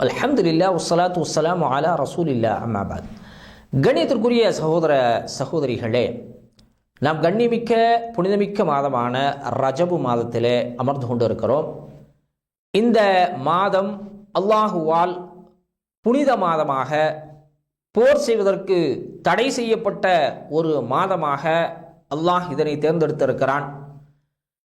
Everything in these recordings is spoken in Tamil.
அல்ஹம்துலில்லாஹ் வஸ்ஸலாத்து வஸ்ஸலாமு அலா ரசூலில்லாஹ் அம்மா பாத். கண்ணியத்திற்குரிய சகோதர சகோதரிகளே, நாம் கண்ணியமிக்க புனிதமிக்க மாதமான ரஜபு மாதத்திலே அமர்ந்து கொண்டு இருக்கிறோம். இந்த மாதம் அல்லாஹுவால் புனித மாதமாக, போர் செய்வதற்கு தடை செய்யப்பட்ட ஒரு மாதமாக அல்லாஹ் இதனை தேர்ந்தெடுத்திருக்கிறான்.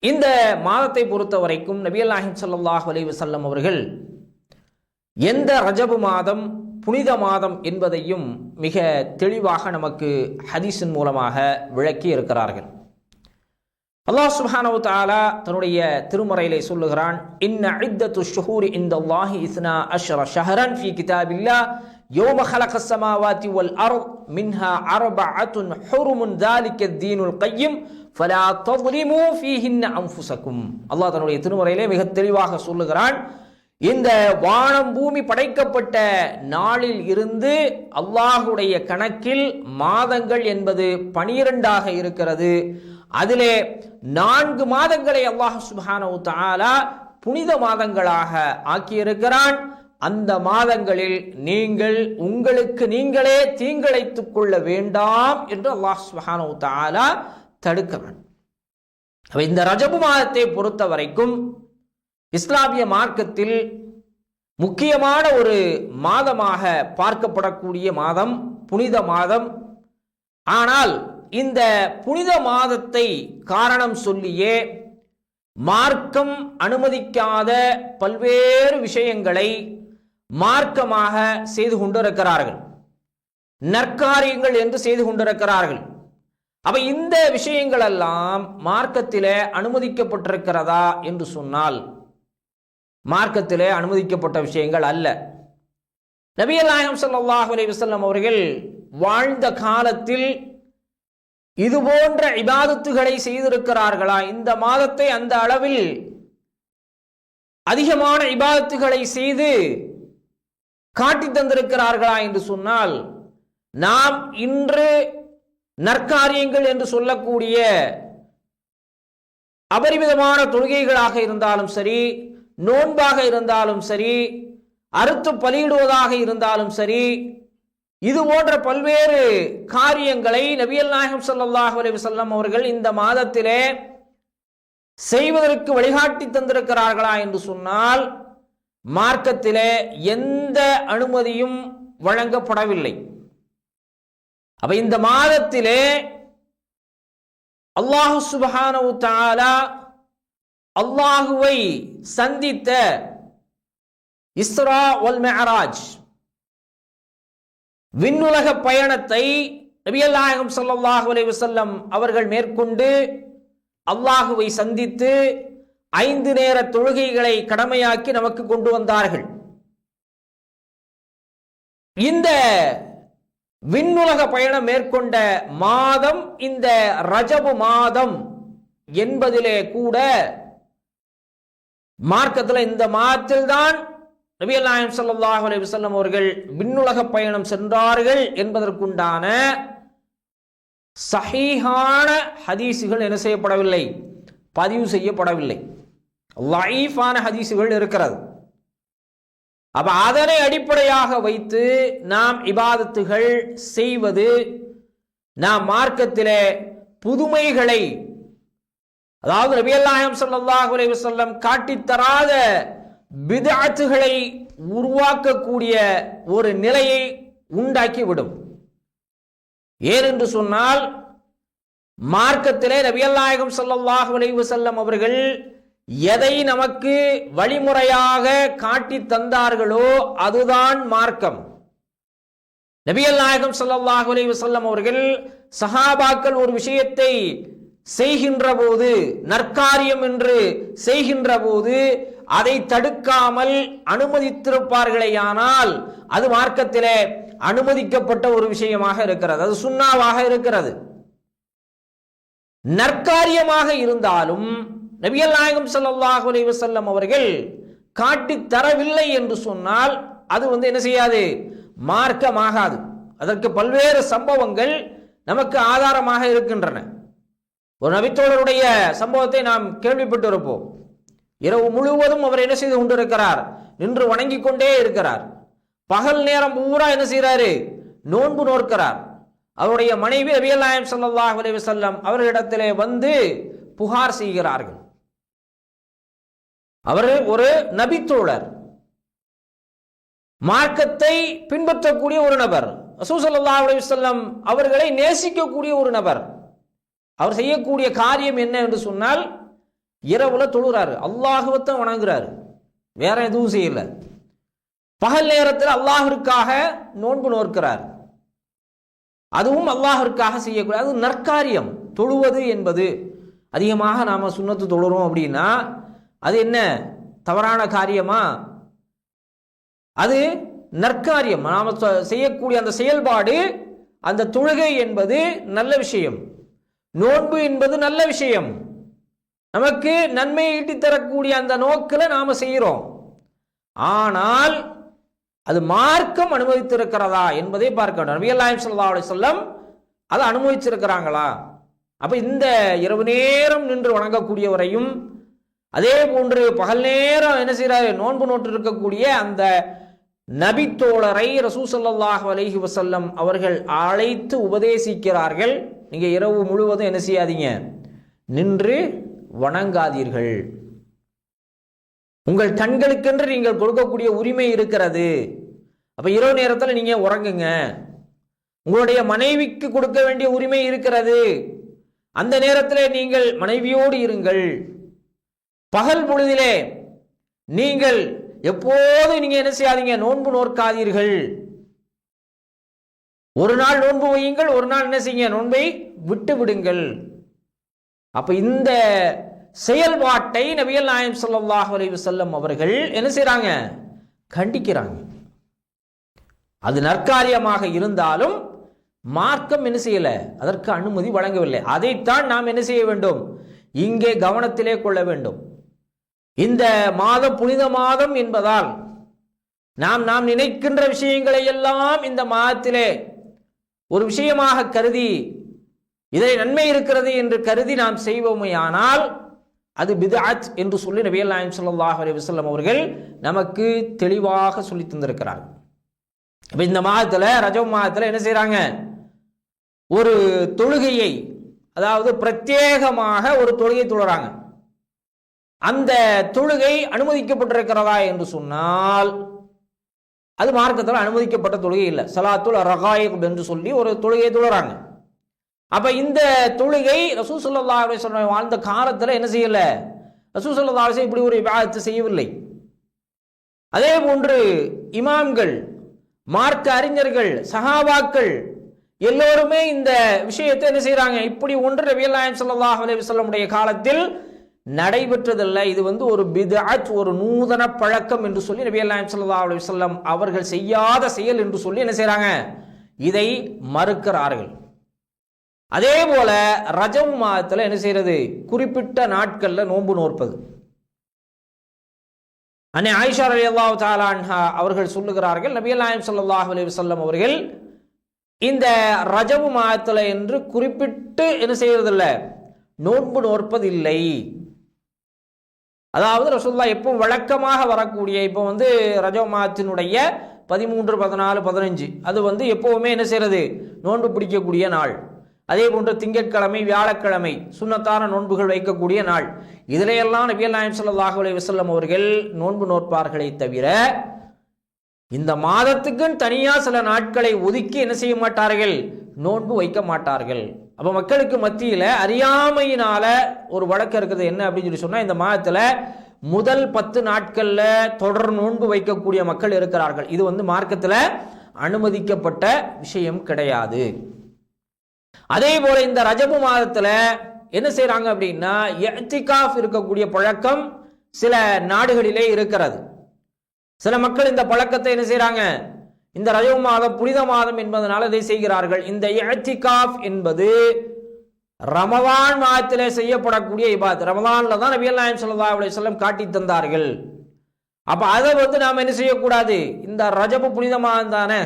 இந்த மாதத்தை பொறுத்த வரைக்கும் நபிகள் நாயகம் ஸல்லல்லாஹு அலைஹி வஸல்லம் அவர்கள் எந்த ரஜபு மாதம் புனித மாதம் என்பதையும் மிக தெளிவாக நமக்கு ஹதீஸின் மூலமாக விளக்கி இருக்கிறார்கள். அல்லாஹ் சுப்ஹானஹு வ தஆலா தன்னுடைய திருமறையிலே சொல்லுகிறான், இன்ன இத்தத்து ஷுஹூரி இன்தல்லாஹி 12 ஷஹரன் ஃபீ கிதாபில்லாஹ் யௌம ஹலகஸ் ஸமாவாதி வல் அர்த் மின்ஹா அர்பஅத்துன் ஹுருமுன் ذلك தீனுல் கய்யிம் ஃபலா தظلمு ஃபீஹின்ன அன்ஃபுஸகும். அல்லாஹ் தன்னுடைய திருமறையிலே மிக தெளிவாக சொல்லுகிறான், இந்த வானம் பூமி படைக்கப்பட்ட நாளில் இருந்து அல்லாஹுடைய கணக்கில் மாதங்கள் என்பது 12ஆக இருக்கிறது. அதிலே 4 மாதங்களை அல்லாஹ் சுப்ஹானஹு வ தஆலா புனித மாதங்களாக ஆக்கியிருக்கிறான். அந்த மாதங்களில் நீங்கள் உங்களுக்கு நீங்களே தீங்கிழைத்துக் கொள்ள வேண்டாம் என்று அல்லாஹ் சுப்ஹானஹு வ தஆலா தடுக்கிறான். இந்த ரஜபு மாதத்தை பொறுத்த வரைக்கும் இஸ்லாமிய மார்க்கத்தில் முக்கியமான ஒரு மாதமாக பார்க்கப்படக்கூடிய மாதம் புனித மாதம். ஆனால் இந்த புனித மாதத்தை காரணம் சொல்லியே மார்க்கம் அனுமதிக்காத பல்வேறு விஷயங்களை மார்க்கமாக செய்து கொண்டிருக்கிறார்கள், நற்காரியங்கள் என்று செய்து கொண்டிருக்கிறார்கள். அப்ப இந்த விஷயங்கள் எல்லாம் மார்க்கத்திலே அனுமதிக்கப்பட்டிருக்கிறதா என்று சொன்னால் மார்க்கத்திலே அனுமதிக்கப்பட்ட விஷயங்கள் அல்ல. நபிகள் நாயகம் ஸல்லல்லாஹு அலைஹி வஸல்லம் அவர்கள் வாழ்ந்த காலத்தில் இது போன்ற இபாதத்துகளை செய்திருக்கிறார்களா? இந்த மாதத்தை அந்த அளவில் அதிகமான இபாதத்துகளை செய்து காட்டி தந்திருக்கிறார்களா என்று சொன்னால், நாம் இன்று நற்காரியங்கள் என்று சொல்லக்கூடிய அபரிமிதமான தொழுகைகளாக இருந்தாலும் சரி, நோன்பாக இருந்தாலும் சரி, அறுத்து பலியிடுவதாக இருந்தாலும் சரி, இது போன்ற பல்வேறு காரியங்களை நபிகள் நாயகம் ஸல்லல்லாஹு அலைஹி வஸல்லம் அவர்கள் இந்த மாதத்திலே செய்வதற்கு வழிகாட்டி தந்திருக்கிறார்களா என்று சொன்னால் மார்க்கத்திலே எந்த அனுமதியும் வழங்கப்படவில்லை. அப்ப இந்த மாதத்திலே அல்லாஹ் சுப்ஹானஹு வ தஆலா அல்லாஹுவை சந்தித்த இஸ்ரா வல் மிஅராஜ் விண்ணுலக பயணத்தை நபிகள் நாயகம் ஸல்லல்லாஹு அலைஹி வஸல்லம் அவர்கள் மேற்கொண்டு அல்லாஹுவை சந்தித்து 5 நேர தொழுகைகளை கடமையாக்கி நமக்கு கொண்டு வந்தார்கள். இந்த விண்ணுலக பயணம் மேற்கொண்ட மாதம் இந்த ரஜபு மாதம் என்பதிலே கூட மார்க்கத்தில் இந்த மாதத்தில் தான் நபிகள் நாயகம் ஸல்லல்லாஹு அலைஹி வஸல்லம் அவர்கள் விண்ணுலக பயணம் சென்றார்கள் என்பதற்குண்டான சஹீஹான ஹதீஸுகள் என்ன செய்யப்படவில்லை, பதிவு செய்யப்படவில்லை. லைஃபான ஹதீஸுகள் இருக்கிறது. அப்ப அதனை அடிப்படையாக வைத்து நாம் இபாதத்துகள் செய்வது, நாம் மார்க்கத்திலே புதுமைகளை, அதாவது நபிகள் நாயகம் ஸல்லல்லாஹு அலைஹி வஸல்லம் காட்டித்தராத பித்அத்துகளை உருவாக்கக்கூடிய ஒரு நிலையை உண்டாக்கிவிடும். ஏனென்று சொன்னால் மார்க்கத்திலே நபிகள் நாயகம் ஸல்லல்லாஹு அலைஹி வஸல்லம் அவர்கள் எதை நமக்கு வழிமுறையாக காட்டி தந்தார்களோ அதுதான் மார்க்கம். நபிகள் நாயகம் ஸல்லல்லாஹு அலைஹி வஸல்லம் அவர்கள் சஹாபாக்கள் ஒரு விஷயத்தை செய்கின்ற போது, நற்காரியம் என்று செய்கின்ற போது அதை தடுக்காமல் அனுமதித்திருப்பார்களேயானால் அது மார்க்கத்திலே அனுமதிக்கப்பட்ட ஒரு விஷயமாக இருக்கிறது, அது சுன்னாவாக இருக்கிறது. நற்காரியமாக இருந்தாலும் நபிகள் நாயகம் ஸல்லல்லாஹு அலைஹி வஸல்லம் அவர்கள் காட்டி தரவில்லை என்று சொன்னால் அது என்ன செய்யாது, மார்க்கமாகாது. அதற்கு பல்வேறு சம்பவங்கள் நமக்கு ஆதாரமாக இருக்கின்றன. ஒரு நபித்தோழருடைய சம்பவத்தை நாம் கேள்விப்பட்டிருப்போம். இரவு முழுவதும் அவர் என்ன செய்து கொண்டிருக்கிறார், நின்று வணங்கி கொண்டே இருக்கிறார். பகல் நேரம் பூரா என்ன செய்யறாரு? நோன்பு நோக்கிறார். அவருடைய மனைவி நபிகள் நாயகம் ஸல்லல்லாஹு அலைஹி வஸல்லம் அவர்களிடத்திலே வந்து புகார் செய்கிறார்கள். அவர் ஒரு நபித்தோழர், மார்க்கத்தை பின்பற்றக்கூடிய ஒரு நபர், ரசூல் ஸல்லல்லாஹு அலைஹி வஸல்லம் அவர்களை நேசிக்கக்கூடிய ஒரு நபர். அவர் செய்யக்கூடிய காரியம் என்ன என்று சொன்னால், இரவுல தொழுறாரு, அல்லாஹ்வை வணங்குறாரு, வேற எதுவும் செய்யல. பகல் நேரத்தில் அல்லாஹ்விற்காக நோன்பு நோக்கிறார். அதுவும் அல்லாஹ்விற்காக செய்யக்கூடிய அது நற்காரியம். தொழுவது என்பது அதிகமாக நாம சுன்னத்து தொழுறோம் அப்படின்னா அது என்ன தவறான காரியமா? அது நற்காரியம். நாம செய்யக்கூடிய அந்த செயல்பாடு, அந்த தொழுகை என்பது நல்ல விஷயம். நோன்பு என்பது நல்ல விஷயம். நமக்கு நன்மையை ஈட்டித் தரக்கூடிய அந்த நோக்கில் நாம செய்கிறோம். ஆனால் அது மார்க்கம் அனுமதித்திருக்கிறதா என்பதை பார்க்க வேண்டும். நபிகள் நாயகம் ஸல்லல்லாஹு அலைஹி வஸல்லம் அதை அனுமதிச்சிருக்கிறாங்களா? அப்ப இந்த இரவு நேரம் நின்று வணங்கக்கூடியவரையும், அதே போன்று பகல் நேரம் என்ன செய்யறாரு? நோன்பு நோட்டு இருக்கக்கூடிய அந்த நபித்தோழரை ரசூல் ஸல்லல்லாஹு அலைஹி வஸல்லம் அவர்கள் அழைத்து உபதேசிக்கிறார்கள். நீங்க இரவு முழுவதும் என்ன செய்யாதீங்க? நின்று வணங்காதீர்கள். உங்கள் கண்களுக்கென்று நீங்கள் கொடுக்கக்கூடிய உரிமை இருக்கிறது. அப்ப இரவு நேரத்தில் நீங்க உறங்குங்க. உங்களுடைய மனைவிக்கு கொடுக்க வேண்டிய உரிமை இருக்கிறது. அந்த நேரத்தில் நீங்கள் மனைவியோடு இருங்கள். பகல் பொழுதிலே நீங்கள் எப்போது நீங்க என்ன செய்யாதீங்க? நோன்பு நோக்காதீர்கள். ஒரு நாள் நோன்பு வையுங்கள், ஒரு நாள் என்ன செய்யுங்க? நோன்பை விட்டு விடுங்கள். அப்ப இந்த செயல்பாட்டை நபிகள் நாயகம் ஸல்லல்லாஹு அலைஹி வஸல்லம் அவர்கள் என்ன செய்றாங்க? கண்டிக்கிறாங்க. அது நற்காரியமாக இருந்தாலும் மார்க்கம் என்ன செய்யல? அதற்கு அனுமதி வழங்கவில்லை. அதைத்தான் நாம் என்ன செய்ய வேண்டும்? இங்கே கவனத்திலே கொள்ள வேண்டும். இந்த மாதம் புனித மாதம் என்பதால் நாம் நினைக்கின்ற விஷயங்களை எல்லாம் இந்த மாதத்திலே ஒரு விஷயமாக கருதி, இதை நன்மை இருக்கிறது என்று கருதி நாம் செய்வோமையானால் அது பித்அத் என்று சொல்லி நபிகள் நாயகம் ஸல்லல்லாஹு அலைஹி வஸல்லம் அவர்கள் நமக்கு தெளிவாக சொல்லி தந்திருக்கிறார்கள். இப்ப இந்த மாதத்துல, ரஜப் மாதத்துல என்ன செய்யறாங்க? ஒரு தொழுகையை, அதாவது பிரத்யேகமாக ஒரு தொழுகை தொழுறாங்க. அந்த தொழுகை அனுமதிக்கப்பட்டிருக்கிறதா என்று சொன்னால் அது மார்க்கத்தில் அனுமதிக்கப்பட்ட தொழுகை இல்லை. ஸலாத்துல் ரகாயிப் என்று சொல்லி ஒரு தொழுகையை தொழுறாங்க. அப்ப இந்த தொழுகை ரசூல் ஸல்லல்லாஹு அலைஹி வஸல்லம் வாழ்ந்த காலத்தில் என்ன செய்யல? ரசூல் ஸல்லல்லாஹு அலைஹி வஸல்லம் இப்படி ஒரு இபாதத்தை செய்யவில்லை. அதே போன்று இமாம்கள், மார்க்க அறிஞர்கள், சஹாபாக்கள் எல்லோருமே இந்த விஷயத்தை என்ன செய்யறாங்க? இப்படி ஒன்று நபிகள் நாயகம் ஸல்லல்லாஹு அலைஹி வஸல்லம் உடைய காலத்தில் நடைபெற்றதில்லை. இது ஒரு பித்அத், ஒரு நூதன பழக்கம் என்று சொல்லி நபிகள் நாயகம் ஸல்லல்லாஹு அலைஹி வஸல்லம் அவர்கள் செய்யாத செயல் என்று சொல்லி என்ன செய்யறாங்க? இதை மறுக்கிறார்கள். அதே போல ரஜப் மாதத்தில் என்ன செய்யறது? குறிப்பிட்ட நாட்கள்ல நோன்பு நோற்பது. அன்னை ஆயிஷா ரலியல்லாஹு தஆலா அன்ஹா அவர்கள் சொல்லுகிறார்கள், நபிகள் நாயகம் ஸல்லல்லாஹு அலைஹி வஸல்லம் அவர்கள் இந்த ரஜப் மாதத்தில் என்று குறிப்பிட்டு என்ன செய்யறதில்ல? நோன்பு நோற்பதில்லை. அதாவது ரசூலுல்லாஹ் எப்போ வழக்கமாக வரக்கூடிய, இப்போ ரஜப் மாதத்தினுடைய 13, 14, 15 அது எப்பவுமே என்ன செய்யறது? நோன்பு பிடிக்கக்கூடிய நாள். அதே போன்று திங்கட்கிழமை, வியாழக்கிழமை சுன்னத்தான நோன்புகள் வைக்கக்கூடிய நாள். இதிலையெல்லாம் நபிகள் நாயகம் ஸல்லல்லாஹு அலைஹி வஸல்லம் அவர்கள் நோன்பு நோற்பார்களே தவிர இந்த மாதத்துக்கு தனியா சில நாட்களை ஒதுக்கி என்ன செய்ய மாட்டார்கள்? நோன்பு வைக்க மாட்டார்கள். அப்ப மக்களுக்கு மத்தியில அறியாமையினால ஒரு வழக்கு இருக்குது. என்ன அப்படின்னு சொல்லி சொன்னா, இந்த மாதத்துல முதல் 10 நாட்கள்ல தொடர் நோன்பு வைக்கக்கூடிய மக்கள் இருக்கிறார்கள். இது மார்க்கத்துல அனுமதிக்கப்பட்ட விஷயம் கிடையாது. அதே போல இந்த ரஜபு மாதத்துல என்ன செய்யறாங்க அப்படின்னா, இஅ்திகாஃப் இருக்கக்கூடிய பழக்கம் சில நாடுகளிலே இருக்கிறது. சில மக்கள் இந்த பழக்கத்தை என்ன செய்யறாங்க? இந்த ரஜப் மாதம் புனித மாதம் என்பதனால இதை செய்கிறார்கள். இந்த இஅ்திகாஃப் என்பது ரமலான் மாதத்திலே செய்யப்படக்கூடிய இபாதத். ரமலான்ல தான் நபிகள் நாயகம் ஸல்லல்லாஹு அலைஹி வஸல்லம் காட்டி தந்தார்கள். அப்ப அதை நாம என்ன செய்யக்கூடாது? இந்த ரஜபு புனித மாதம் தானே,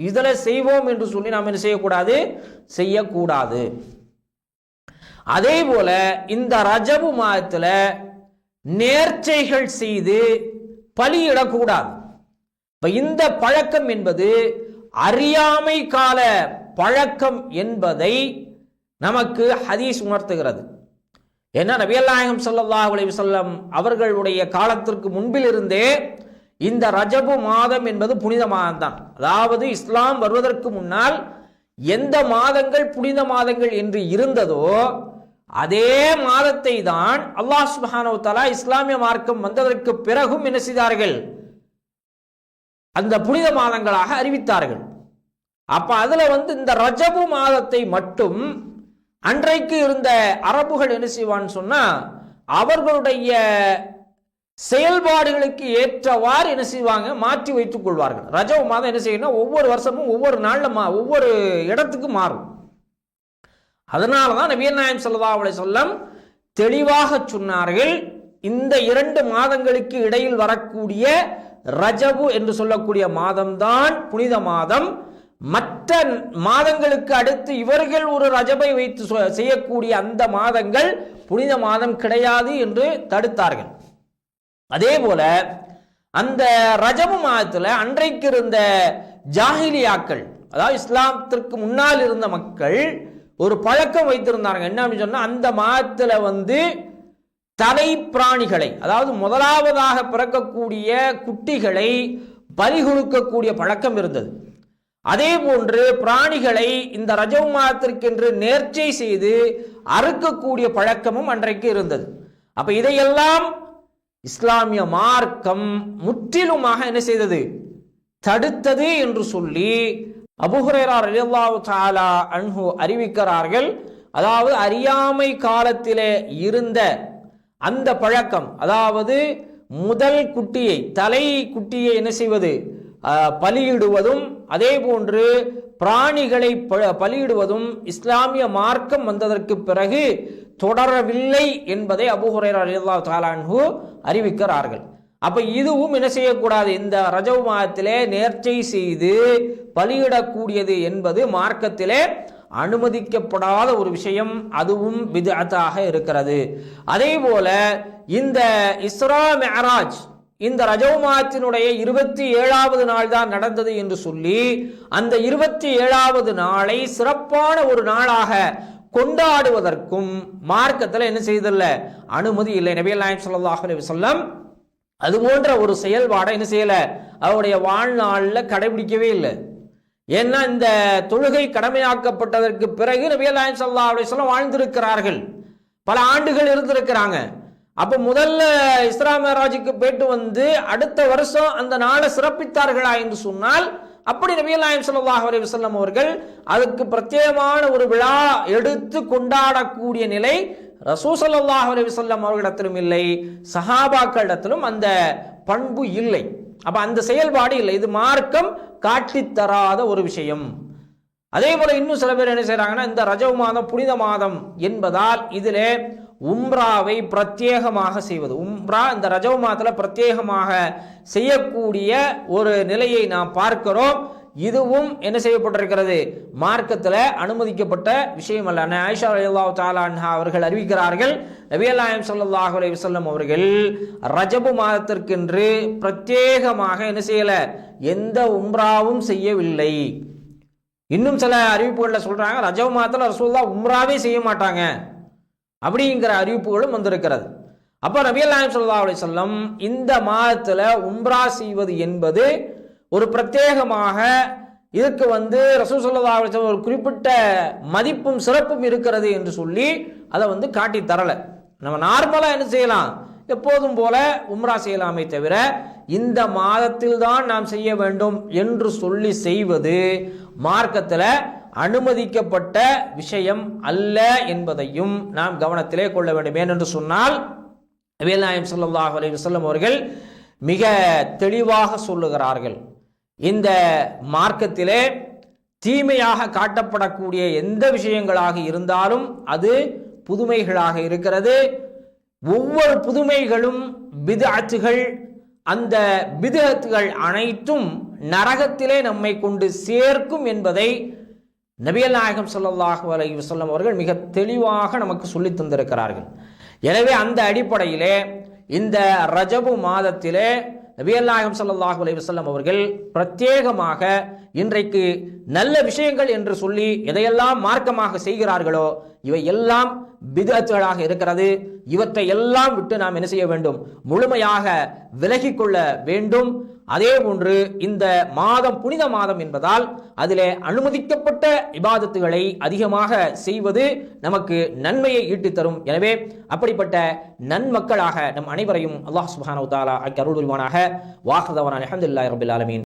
இதுல செய்வோம் என்று சொல்லி நாம் என்ன செய்யக்கூடாது? செய்யக்கூடாது. அதே போல இந்த ரஜபு மாதத்துல நேர்ச்சைகள் செய்து பலியிடக்கூடாது. இப்ப இந்த பழக்கம் என்பது அறியாமை கால பழக்கம் என்பதை நமக்கு ஹதீஸ் உணர்த்துகிறது. ஏன்னா நபிகள் நாயகம் ஸல்லல்லாஹு அலைஹி வஸல்லம் அவர்களுடைய காலத்திற்கு முன்பிலிருந்தே இந்த ரஜபு மாதம் என்பது புனித மாதம் தான். அதாவது இஸ்லாம் வருவதற்கு முன்னால் எந்த மாதங்கள் புனித மாதங்கள் என்று இருந்ததோ அதே மாதத்தை தான் அல்லாஹ் சுப்ஹானஹு வ தஆலா இஸ்லாமிய மார்க்கம் வந்ததற்கு பிறகும் என்ன செய்தார்கள், அந்த புனித மாதங்களாக அறிவித்தார்கள். அப்ப அதுல இந்த ரஜபு மாதத்தை மட்டும் அன்றைக்கு இருந்த அரபுகள் என்ன செய்வான்னு சொன்னா, அவர்களுடைய செயல்பாடுகளுக்கு ஏற்றவாறு என்ன செய்வாங்க, மாற்றி வைத்துக் கொள்வார்கள். ரஜபு மாதம் என்ன செய்யணும், ஒவ்வொரு வருஷமும் ஒவ்வொரு நாள்ல ஒவ்வொரு இடத்துக்கு மாறும். அதனாலதான் நபிகள் நாயகம் ஸல்லல்லாஹு அலைஹி வஸல்லம் தெளிவாக சொன்னார்கள், இந்த 2 மாதங்களுக்கு இடையில் வரக்கூடிய ரஜபு என்று சொல்லக்கூடிய மாதம்தான் புனித மாதம். மற்ற மாதங்களுக்கு அடுத்து இவர்கள் ஒரு ரஜபை வைத்து செய்யக்கூடிய அந்த மாதங்கள் புனித மாதம் கிடையாது என்று தடுத்தார்கள். அதே போல அந்த ரஜபு மாதத்துல அன்றைக்கு இருந்த ஜாஹிலியாக்கள், அதாவது இஸ்லாத்திற்கு முன்னால் இருந்த மக்கள் ஒரு பழக்கம் வைத்திருந்தாங்க. என்ன அப்படின்னு சொன்னா, அந்த மாதத்துல தலை பிராணிகளை, அதாவது முதலாவதாக பிறக்கக்கூடிய குட்டிகளை பலி கொடுக்கக்கூடிய பழக்கம் இருந்தது. அதே போன்று பிராணிகளை இந்த ரஜபு மாதத்திற்கென்று நேர்ச்சை செய்து அறுக்கக்கூடிய பழக்கமும் அன்றைக்கு இருந்தது. அப்ப இதையெல்லாம் இஸ்லாமிய மார்க்கம் முற்றிலுமாக என்ன செய்தது, தடுத்தது என்று சொல்லி அபூ ஹுரைரா ரலியல்லாஹு தஆலா அன்ஹு அறிவிக்கிறார்கள். அதாவது அறியாமை காலத்திலே இருந்த அந்த பழக்கம், அதாவது முதல் குட்டியை, தலை குட்டியை என்ன செய்வது, பலியிடுவதும் அதே போன்று பிராணிகளை பலியிடுவதும் இஸ்லாமிய மார்க்கம் வந்ததற்கு பிறகு தொடரவில்லை என்பதை அபூ ஹுரைரா ரலியல்லாஹு தஆலா அன்ஹு அறிவிக்கிறார்கள். அப்ப இதுவும் என்ன செய்யக்கூடாது, இந்த ரஜபு மாதத்திலே நேர்ச்சை செய்து பலியிடக்கூடியது என்பது மார்க்கத்திலே அனுமதிக்கப்படாத ஒரு விஷயம், அதுவும் பித்அத்தாக இருக்கிறது. அதே போல இந்த இஸ்ரா மிஅராஜ் இந்த ரஜபு மாதத்தினுடைய 27வது நாள் தான் நடந்தது என்று சொல்லி அந்த 27வது நாளை சிறப்பான ஒரு நாளாக கொண்டாடுவதற்கும் மார்க்கத்தில் என்ன செய்தல்ல, அனுமதி இல்லை. நபிகள் நாயகம் ஸல்லல்லாஹு அலைஹி வஸல்லம் அது போன்ற ஒரு செயல்பாடை என்ன செய்யல, அவருடைய வாழ்நாளில் கடைபிடிக்கவே இல்லை. ஏன்னா இந்த தொழுகை கடமையாக்கப்பட்டதற்கு பிறகு நபிகள் நாயகம் ஸல்லல்லாஹு அலைஹி வஸல்லம் வாழ்ந்திருக்கிறார்கள், பல ஆண்டுகள் இருந்திருக்கிறாங்க. அப்ப முதல்ல இஸ்ரா மிஅராஜுக்கு போயிட்டு அடுத்த வருஷம் அந்த நாளை சிறப்பித்தார்களா என்று சொன்னால், அப்படி நபிகள் நாயகம் ஸல்லல்லாஹு அலைஹி வஸல்லம் அவர்கள் அதுக்கு பிரத்யேகமான ஒரு விழா எடுத்து கொண்டாடக்கூடிய நிலை ரசூல் ஸல்லல்லாஹு அலைஹி வஸல்லம் அவர்களிடத்திலும் இல்லை, சஹாபாக்களிடத்திலும் அந்த பண்பு இல்லை. அப்ப அந்த செயல்பாடு இல்லை. இது மார்க்கம் காட்டித்தராத ஒரு விஷயம். அதே போல இன்னும் சில பேர் என்ன செய்யறாங்கன்னா, இந்த ரஜபு மாதம் புனித மாதம் என்பதால் இதிலே உம்ராவை பிரத்யேகமாக செய்வது, உம்ரா இந்த ரஜபு மாதத்துல பிரத்யேகமாக செய்யக்கூடிய ஒரு நிலையை நாம் பார்க்கிறோம். இதுவும் என்ன செய்யப்பட்டிருக்கிறது, மார்க்கத்தில் அனுமதிக்கப்பட்ட விஷயம் அல்ல. ஆயிஷா ரலியல்லாஹு தஆலா அன்ஹா அவர்கள் அறிவிக்கிறார்கள், நபிகள் நாயகம் ஸல்லல்லாஹு அலைஹி வஸல்லம் அவர்கள் ரஜபு மாதத்திற்கென்று பிரத்யேகமாக என்ன செய்யல, எந்த உம்ராவும் செய்யவில்லை. இன்னும் சில அறிவிப்புகளில் சொல்றாங்க, ரஜபு மாதத்தில் ரசூலுல்லாஹ் உம்ராவே செய்ய மாட்டாங்க அப்படிங்கிற அறிவிப்புகளும் வந்திருக்கிறது. அப்ப நபிகள் நாயகம் ஸல்லல்லாஹு அலைஹி வஸல்லம் இந்த மாதத்துல உம்ரா செய்வது என்பது ஒரு பிரத்யேகமாக இதற்கு ரசூல் ஸல்லல்லாஹு அலைஹி வஸல்லம் ஒரு குறிப்பிட்ட மதிப்பும் சிறப்பும் இருக்கிறது என்று சொல்லி அதை காட்டி தரல. நம்ம நார்மலா என்ன செய்யலாம், எப்போதும் போல உம்ரா செய்யலாமே தவிர இந்த மாதத்தில் தான் நாம் செய்ய வேண்டும் என்று சொல்லி செய்வது மார்க்கத்தில் அனுமதிக்கப்பட்ட விஷயம் அல்ல என்பதையும் நாம் கவனத்திலே கொள்ள வேண்டும். ஏனென்று சொன்னால் நபிகள் நாயகம் ஸல்லல்லாஹு அலைஹி வஸல்லம் அவர்கள் மிக தெளிவாக சொல்லுகிறார்கள், இந்த மார்க்கத்திலே தீமையாக காட்டப்படக்கூடிய எந்த விஷயங்களாக இருந்தாலும் அது புதுமைகளாக இருக்கிறது. ஒவ்வொரு புதுமைகளும் பித்அத்துகள், அந்த பித்அத்துகள் அனைத்தும் நரகத்திலே நம்மை கொண்டு சேர்க்கும் என்பதை நபிகள் நாயகம் ஸல்லல்லாஹு அலைஹி வஸல்லம் அவர்கள் மிக தெளிவாக நமக்கு சொல்லி தந்திருக்கிறார்கள். எனவே அந்த அடிப்படையிலே இந்த ரஜபு மாதத்திலே நபிகள் நாயகம் ஸல்லல்லாஹு அலைஹி வஸல்லம் அவர்கள் பிரத்யேகமாக இன்றைக்கு நல்ல விஷயங்கள் என்று சொல்லி எதையெல்லாம் மார்க்கமாக செய்கிறார்களோ இவை எல்லாம் பிதஅத்துகளாக இருக்கிறது. இவற்றை எல்லாம் விட்டு நாம் என்ன செய்ய வேண்டும்? முழுமையாக விலகிக் கொள்ள வேண்டும். அதே போன்று இந்த மாதம் புனித மாதம் என்பதால் அதிலே அனுமதிக்கப்பட்ட இபாதத்துகளை அதிகமாக செய்வது நமக்கு நன்மையை ஈட்டித் தரும். எனவே அப்படிப்பட்ட நன்மக்களாக நம் அனைவரையும் அல்லாஹ் சுப்ஹானஹு வ தஆலா அருள் புரிவானாக. வாஹிர் தஅவானா அல்ஹம்துலில்லாஹி ரப்பில் ஆலமீன்.